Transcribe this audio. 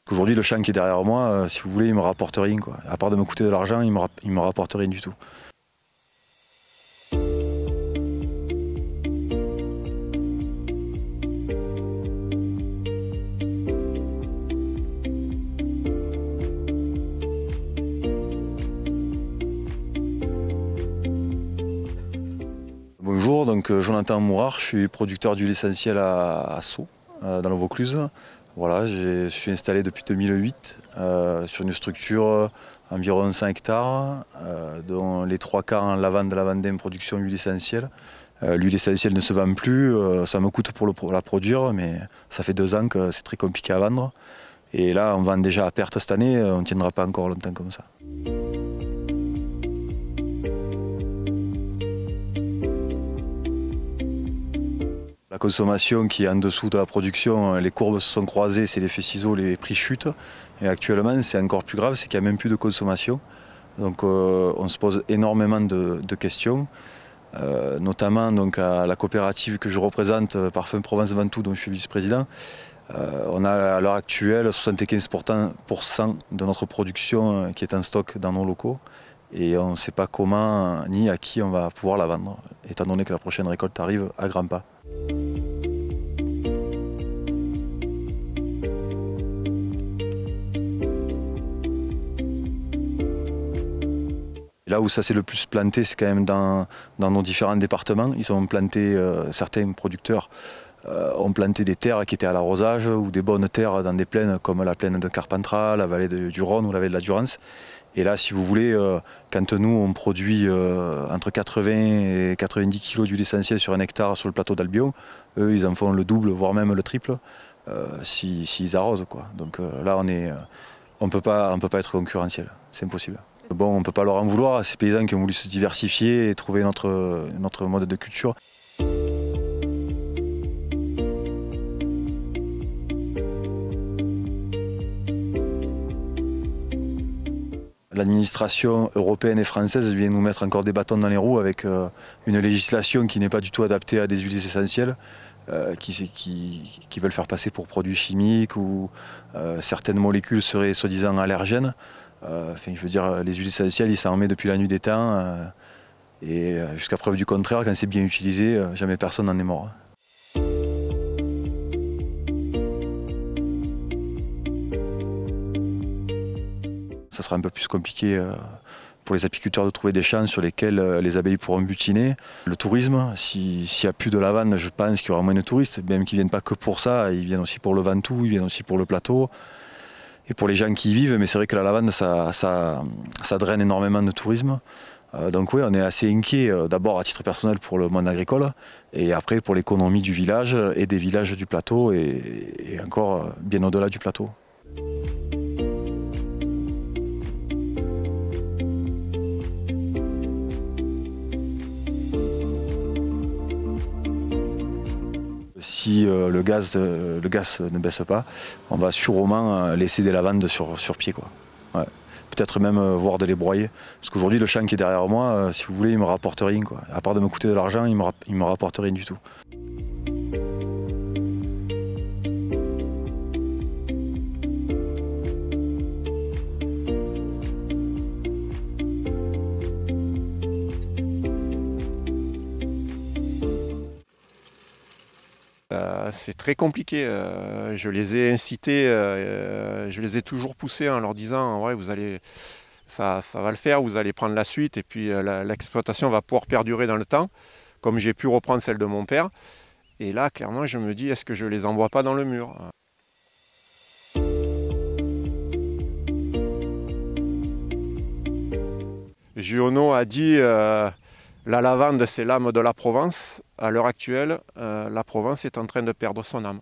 Aujourd'hui, le champ qui est derrière moi, si vous voulez, il me rapporte rien, quoi. À part de me coûter de l'argent, il me rapporte rien du tout. Bonjour, donc Jonathan Mourard, je suis producteur d'huile essentielle à Sceaux, dans le Vaucluse. Voilà, je suis installé depuis 2008 sur une structure environ 5 hectares, dont les 3 quarts en lavande production huile essentielle. L'huile essentielle ne se vend plus, ça me coûte pour la produire, mais ça fait 2 ans que c'est très compliqué à vendre. Et là, on vend déjà à perte cette année, on ne tiendra pas encore longtemps comme ça. La consommation qui est en dessous de la production, les courbes se sont croisées, c'est l'effet ciseau, les prix chutent. Et actuellement, c'est encore plus grave, c'est qu'il n'y a même plus de consommation. Donc on se pose énormément de questions, notamment donc, à la coopérative que je représente, Parfum Provence Ventoux, dont je suis vice-président. On a à l'heure actuelle 75% de notre production qui est en stock dans nos locaux. Et on ne sait pas comment ni à qui on va pouvoir la vendre, étant donné que la prochaine récolte arrive à grands pas. Là où ça s'est le plus planté, c'est quand même dans nos différents départements. Ils ont planté, certains producteurs ont planté des terres qui étaient à l'arrosage ou des bonnes terres dans des plaines comme la plaine de Carpentras, la vallée du Rhône ou la vallée de la Durance. Et là, si vous voulez, quand nous, on produit entre 80 et 90 kg d'huile essentielle sur un hectare sur le plateau d'Albion, eux, ils en font le double, voire même le triple, s'ils arrosent, quoi. Donc là, on peut pas être concurrentiel, c'est impossible. Bon, on ne peut pas leur en vouloir à ces paysans qui ont voulu se diversifier et trouver notre mode de culture. L'administration européenne et française vient nous mettre encore des bâtons dans les roues avec une législation qui n'est pas du tout adaptée à des huiles essentielles, qui veulent faire passer pour produits chimiques ou certaines molécules seraient soi-disant allergènes. Enfin, je veux dire, les huiles essentielles, ils s'en remettent depuis la nuit des temps et jusqu'à preuve du contraire, quand c'est bien utilisé, jamais personne n'en est mort. Ça sera un peu plus compliqué pour les apiculteurs de trouver des champs sur lesquels les abeilles pourront butiner. Le tourisme, s'il n'y a plus de lavande, je pense qu'il y aura moins de touristes, même qu'ils ne viennent pas que pour ça, ils viennent aussi pour le Ventoux, ils viennent aussi pour le plateau et pour les gens qui y vivent. Mais c'est vrai que la lavande, ça draine énormément de tourisme. Donc oui, on est assez inquiet, d'abord à titre personnel pour le monde agricole, et après pour l'économie du village et des villages du plateau, et encore bien au-delà du plateau. Si le gaz ne baisse pas, on va sûrement laisser des lavandes sur pied, quoi. Ouais. Peut-être même voir de les broyer. Parce qu'aujourd'hui, le champ qui est derrière moi, si vous voulez, il me rapporte rien, quoi. À part de me coûter de l'argent, il me rapporte rien du tout. C'est très compliqué. Je les ai incités, je les ai toujours poussés en leur disant ouais, ça va le faire, vous allez prendre la suite et puis l'exploitation va pouvoir perdurer dans le temps, comme j'ai pu reprendre celle de mon père. Et là, clairement, je me dis est-ce que je les envoie pas dans le mur? Giono a dit la lavande, c'est l'âme de la Provence. À l'heure actuelle, la Provence est en train de perdre son âme.